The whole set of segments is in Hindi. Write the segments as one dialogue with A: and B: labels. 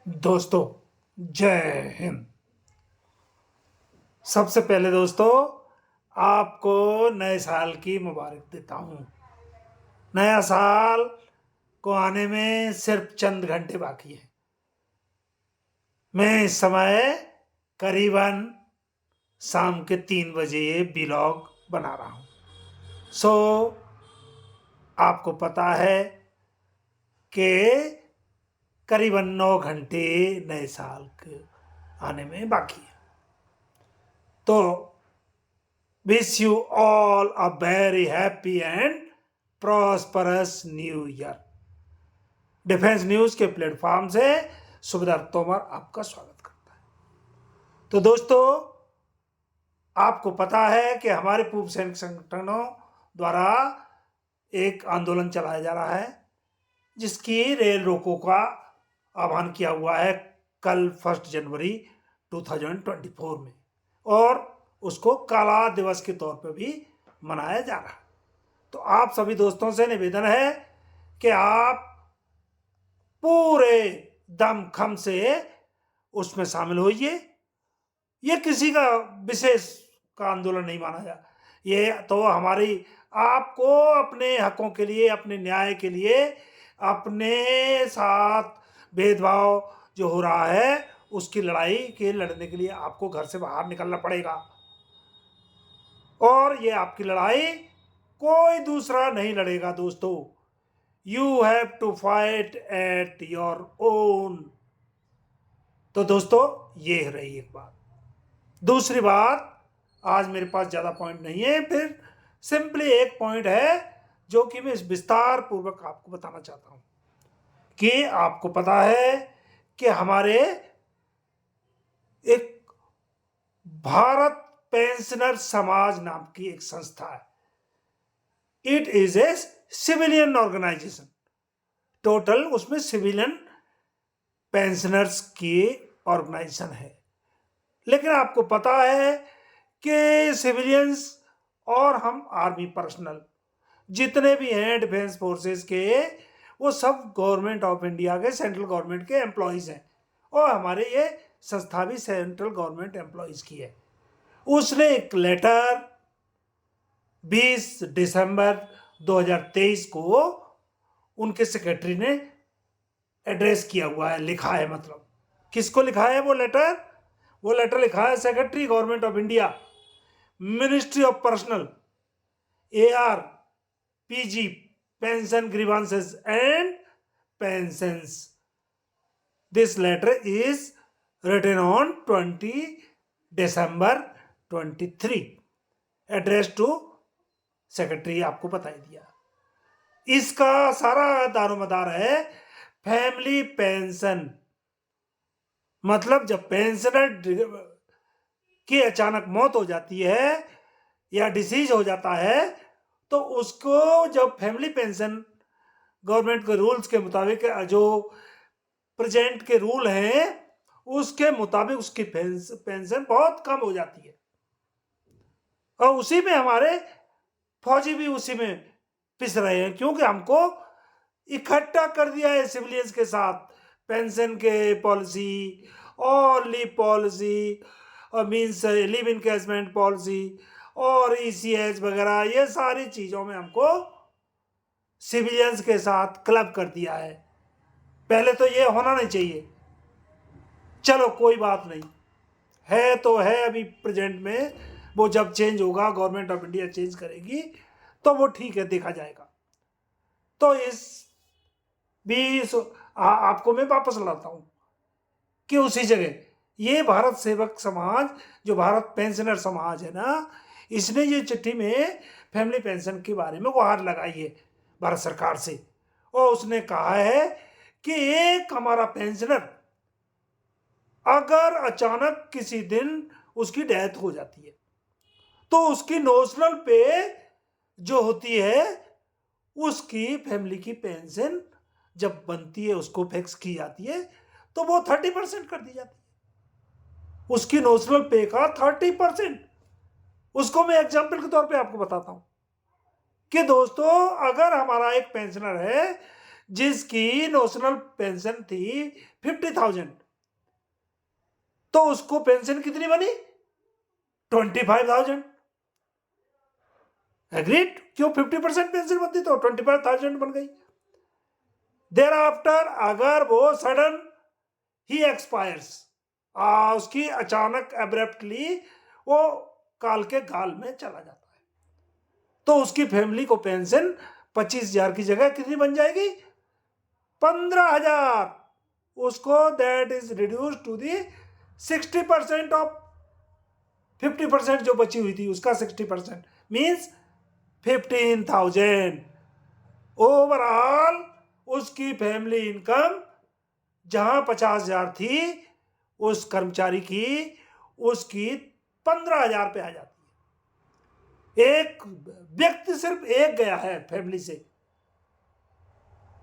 A: दोस्तों, जय हिंद। सबसे पहले दोस्तों, आपको नए साल की मुबारक देता हूँ। नया साल को आने में सिर्फ चंद घंटे बाकी हैं। मैं इस समय करीबन शाम के 3 बजे ये व्लॉग बना रहा हूँ। आपको पता है कि करीबन 9 घंटे नए साल के आने में बाकी है। तो wish you all a very happy and prosperous new year. Defence news के प्लेटफॉर्म से सुबेदार तोमर आपका स्वागत करता है। तो दोस्तों, आपको पता है कि हमारे पूर्व सैनिक संगठनों द्वारा एक आंदोलन चलाया जा रहा है, जिसकी रेल रोको का आह्वान किया हुआ है कल 1 जनवरी 2024 में, और उसको काला दिवस के तौर पर भी मनाया जा रहा है। तो आप सभी दोस्तों से निवेदन है कि आप पूरे दमखम से उसमें शामिल होइए। ये किसी का विशेष का आंदोलन नहीं माना जा, ये तो हमारी आपको अपने हकों के लिए, अपने न्याय के लिए, अपने साथ भेदभाव जो हो रहा है उसकी लड़ाई के लड़ने के लिए आपको घर से बाहर निकलना पड़ेगा। और ये आपकी लड़ाई कोई दूसरा नहीं लड़ेगा दोस्तों। You have to fight at your own. तो दोस्तों, ये रही एक बात। दूसरी बात, आज मेरे पास ज़्यादा पॉइंट नहीं है, फिर सिंपली एक पॉइंट है जो कि मैं विस्तार पूर्वक आपको बताना चाहता हूं कि आपको पता है कि हमारे एक भारत पेंशनर समाज नाम की एक संस्था है। It is a civilian organisation. Total उसमें सिविलियन पेंशनर्स की ऑर्गेनाइजेशन है। लेकिन आपको पता है कि सिविलियंस और हम आर्मी पर्सनल जितने भी हैं डिफेंस फोर्सेस के, वो सब गवर्नमेंट ऑफ इंडिया के, सेंट्रल गवर्नमेंट के एम्प्लॉयज़ हैं, और हमारे ये संस्था भी सेंट्रल गवर्नमेंट एम्प्लॉयज़ की है। उसने एक लेटर 20 दिसंबर 2023 को उनके सेक्रेटरी ने एड्रेस किया हुआ है, लिखा है। मतलब किसको लिखा है वो लेटर? वो लेटर लिखा है secretary government of India, ministry of personnel, AR PG, pension grievances and pensions. This letter is written on 20 December 23, address to secretary, आपको बता ही दिया। इसका सारा दारोमदार है फैमिली पेंशन। मतलब जब पेंशनर की अचानक मौत हो जाती है या डिसीज हो जाता है, तो उसको जब फैमिली पेंशन गवर्नमेंट के रूल्स के मुताबिक, जो प्रेजेंट के रूल हैं उसके मुताबिक उसकी पेंशन बहुत कम हो जाती है। और उसी में हमारे फौजी भी उसी में पिस रहे हैं, क्योंकि हमको इकट्ठा कर दिया है सिविलियंस के साथ। पेंशन के पॉलिसी और लीव पॉलिसी और मीन्स लीव इनकेसमेंट पॉलिसी और ECH वगैरह, ये सारी चीज़ों में हमको सिविलियंस के साथ क्लब कर दिया है। पहले तो ये होना नहीं चाहिए। चलो कोई बात नहीं, है तो है अभी प्रेजेंट में, वो जब चेंज होगा, गवर्नमेंट ऑफ इंडिया चेंज करेगी तो वो ठीक है, देखा जाएगा। तो इस भी आपको मैं वापस लाता हूं कि उसी जगह ये भारत सेवक समाज, जो भारत पेंशनर समाज है ना, इसने ये चिट्ठी में फैमिली पेंशन के बारे में गुहार लगाई है भारत सरकार से। और उसने कहा है कि एक हमारा पेंशनर अगर अचानक किसी दिन उसकी डेथ हो जाती है, तो उसकी नोशनल पे जो होती है, उसकी फैमिली की पेंशन जब बनती है, उसको फिक्स की जाती है, तो वो 30% कर दी जाती है, उसकी नोशनल पे का 30%। उसको मैं एग्जाम्पल के तौर पे आपको बताता हूं कि दोस्तों, अगर हमारा एक पेंशनर है जिसकी नॉमिनल पेंशन थी 50,000, तो उसको पेंशन कितनी बनी? 25,000। एग्रीड? क्यों? 50% पेंशन बनती तो 25,000 बन गई। देर आफ्टर अगर वो सडन ही एक्सपायर्स, उसकी अचानक एब्रप्टली वो काल के गाल में चला जाता है, तो उसकी फैमिली को पेंशन 25,000 की जगह कितनी बन जाएगी? 15,000। उसको that is reduce to the 60% of 50% जो बची हुई थी उसका 60% मीन्स 15,000। ओवरऑल उसकी फैमिली इनकम जहां 50,000 थी उस कर्मचारी की, उसकी 15,000 पे आ जाती है। एक व्यक्ति सिर्फ एक गया है फैमिली से,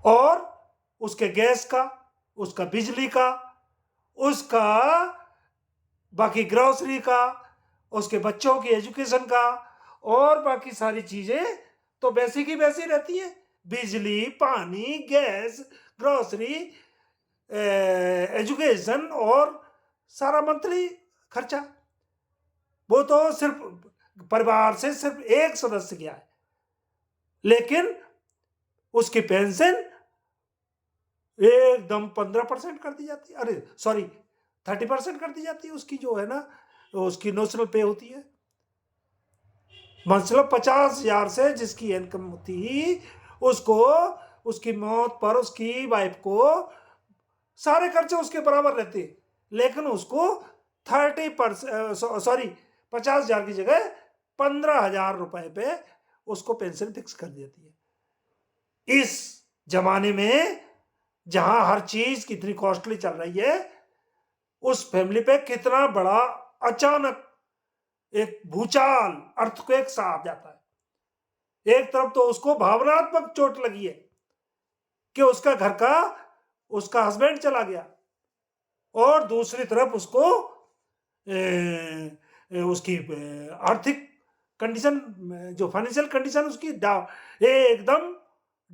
A: और उसके गैस का, उसका बिजली का, उसका बाकी ग्रोसरी का, उसके बच्चों की एजुकेशन का, और बाकी सारी चीजें तो वैसी की वैसी रहती है। बिजली, पानी, गैस, ग्रोसरी, एजुकेशन और सारा मंथली खर्चा, वो तो सिर्फ परिवार से सिर्फ एक सदस्य गया है, लेकिन उसकी पेंशन एकदम 15% कर दी जाती है, अरे सॉरी 30% कर दी जाती है उसकी, जो है ना उसकी नॉमिनल पे होती है। मतलब 50,000 से जिसकी इनकम थी उसको उसकी मौत पर उसकी वाइफ को सारे खर्चे उसके बराबर रहते, लेकिन उसको 30% सॉरी 50,000 की जगह 15,000 रुपए पे उसको पेंशन फिक्स कर देती है। इस जमाने में जहां हर चीज कितनी कॉस्टली चल रही है, उस फैमिली पे कितना बड़ा अचानक एक भूचाल, अर्थक्वेक सा आ जाता है। एक तरफ तो उसको भावनात्मक चोट लगी है कि उसका घर का, उसका हस्बैंड चला गया, और दूसरी तरफ उसको उसकी आर्थिक कंडीशन, जो फाइनेंशियल कंडीशन उसकी एकदम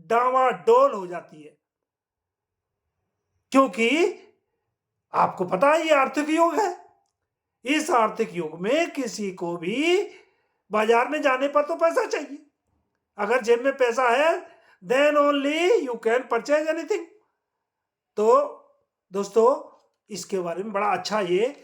A: डावाडोल हो जाती है। क्योंकि आपको पता है ये आर्थिक युग है। इस आर्थिक युग में किसी को भी बाजार में जाने पर तो पैसा चाहिए। अगर जेब में पैसा है then only you can purchase anything. तो दोस्तों इसके बारे में बड़ा अच्छा ये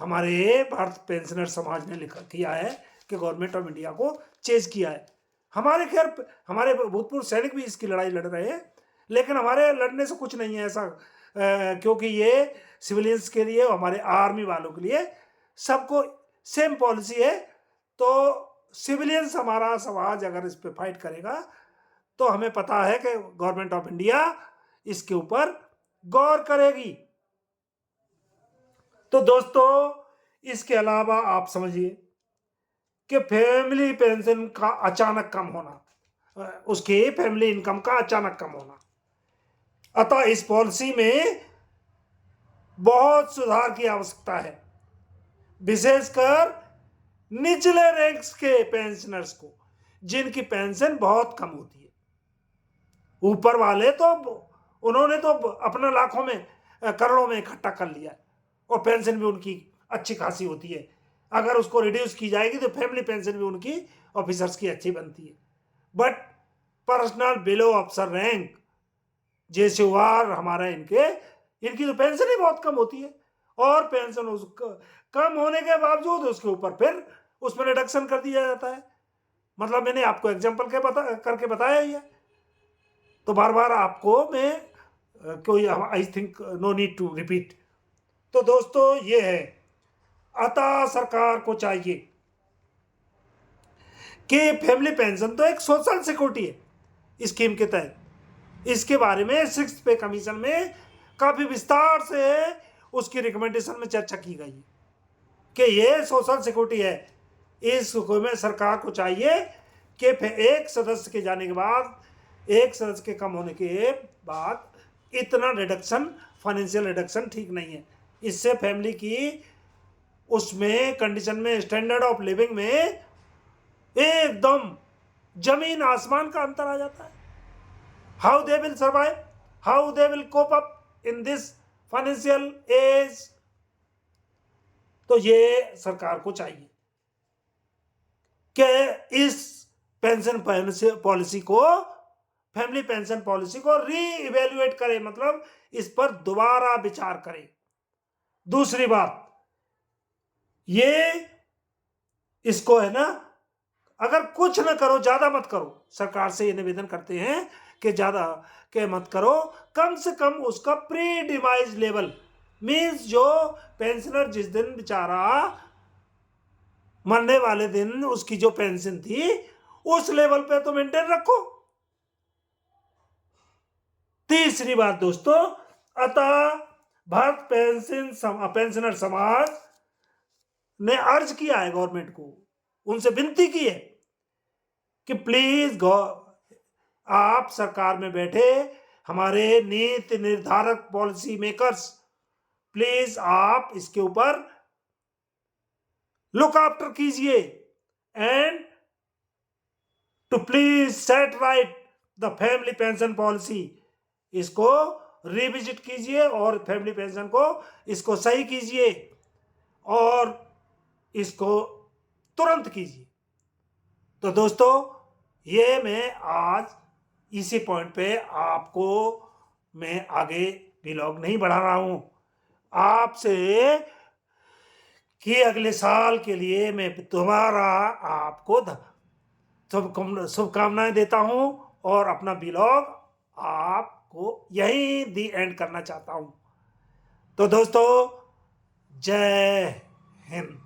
A: हमारे भारत पेंशनर समाज ने लिखा किया है कि गवर्नमेंट ऑफ इंडिया को चेज किया है। हमारे खैर हमारे भूतपूर्व सैनिक भी इसकी लड़ाई लड़ रहे हैं, लेकिन हमारे लड़ने से कुछ नहीं है ऐसा, क्योंकि ये सिविलियंस के लिए, हमारे आर्मी वालों के लिए सबको सेम पॉलिसी है। तो सिविलियंस हमारा समाज अगर इस पे फाइट करेगा तो हमें पता है कि गवर्नमेंट ऑफ इंडिया इसके ऊपर गौर करेगी। तो दोस्तों इसके अलावा आप समझिए कि फैमिली पेंशन का अचानक कम होना, उसकी फैमिली इनकम का अचानक कम होना, अतः इस पॉलिसी में बहुत सुधार की आवश्यकता है, विशेषकर निचले रैंक्स के पेंशनर्स को, जिनकी पेंशन बहुत कम होती है। ऊपर वाले तो उन्होंने तो अपना लाखों में करोड़ों में इकट्ठा कर लिया है, और पेंशन भी उनकी अच्छी खासी होती है। अगर उसको रिड्यूस की जाएगी तो फैमिली पेंशन भी उनकी ऑफिसर्स की अच्छी बनती है। बट पर्सनल बिलो अफसर रैंक जैसे वार हमारा इनकी तो पेंशन ही बहुत कम होती है, और पेंशन उसको कम होने के बावजूद उसके ऊपर फिर उसमें रिडक्शन कर दिया जाता है। मतलब मैंने आपको एग्जाम्पल करके बताया ही है, तो बार बार आपको मैं कोई I think no need to repeat. तो दोस्तों ये है, अतः सरकार को चाहिए कि फैमिली पेंशन तो एक सोशल सिक्योरिटी है स्कीम के तहत, इसके बारे में 6th पे कमीशन में काफी विस्तार से उसकी रिकमेंडेशन में चर्चा की गई कि ये सोशल सिक्योरिटी है। इसमें सरकार को चाहिए कि एक सदस्य के जाने के बाद, एक सदस्य के कम होने के बाद इतना रिडक्शन, फाइनेंशियल रिडक्शन ठीक नहीं है। इससे फैमिली की उसमें कंडीशन में, स्टैंडर्ड ऑफ लिविंग में एकदम जमीन आसमान का अंतर आ जाता है। how they will survive, how they will cope up in this financial age। तो ये सरकार को चाहिए कि इस पेंशन पॉलिसी को, फैमिली पेंशन पॉलिसी को रीइवेल्युएट करे, मतलब इस पर दोबारा विचार करे। दूसरी बात, ये इसको है ना, अगर कुछ ना करो, ज्यादा मत करो, सरकार से ये निवेदन करते हैं कि ज्यादा के मत करो, कम से कम उसका प्री डिमाइज लेवल, मीन्स जो पेंशनर जिस दिन बेचारा मरने वाले दिन उसकी जो पेंशन थी उस लेवल पे तो मेंटेन रखो। तीसरी बात दोस्तों, अतः भारत पेंशनर समाज ने अर्ज किया है गवर्नमेंट को, उनसे विनती की है कि प्लीज आप सरकार में बैठे हमारे नीति निर्धारक पॉलिसी मेकर्स, प्लीज आप इसके ऊपर लुक आफ्टर कीजिए and to please set right the family pension policy, इसको रिविजिट कीजिए और फैमिली पेंशन को इसको सही कीजिए और इसको तुरंत कीजिए। तो दोस्तों, ये मैं आज इसी पॉइंट पे आपको मैं आगे व्लॉग नहीं बढ़ा रहा हूं आपसे कि अगले साल के लिए मैं दोबारा आपको शुभकामनाएं देता हूं और अपना व्लॉग आपको यहीं दी एंड करना चाहता हूं। तो दोस्तों, जय हिंद।